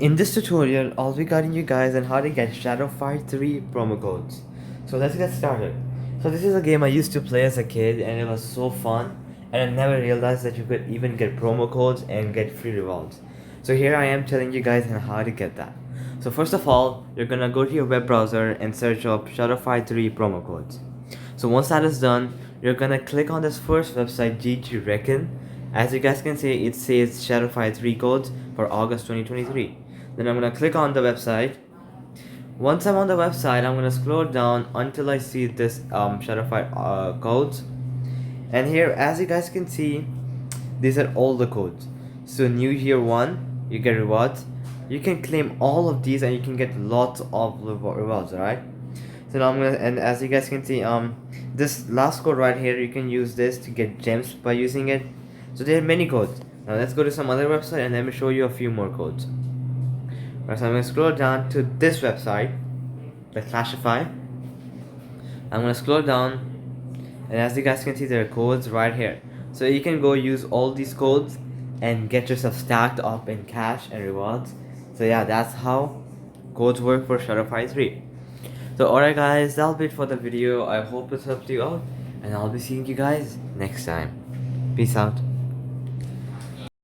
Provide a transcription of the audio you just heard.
In this tutorial, I'll be guiding you guys on how to get Shadowfire 3 promo codes. So let's get started. So this is a game I used to play as a kid and it was so fun, and I never realized that you could even get promo codes and get free rewards. So here I am telling you guys on how to get that. So first of all, you're gonna go to your web browser and search up Shadowfire 3 promo codes. So once that is done, you're gonna click on this first website, GG Reckon. As you guys can see, it says Shadowfire 3 codes for August 2023. Then I'm gonna click on the website. Once I'm on the website, I'm gonna scroll down until I see this Shadowfire codes. And here, as you guys can see, these are all the codes. So new year 1, you get rewards. You can claim all of these and you can get lots of rewards, alright? So now I'm gonna, and as you guys can see, this last code right here, you can use this to get gems by using it. So there are many codes. Now let's go to some other website and let me show you a few more codes. Right, so I'm gonna scroll down to this website, the Clashify. I'm gonna scroll down, and as you guys can see, there are codes right here. So you can go use all these codes and get yourself stacked up in cash and rewards. So yeah, that's how codes work for Shadowfire 3. So alright guys, that'll be it for the video. I hope this helped you out, and I'll be seeing you guys next time. Peace out.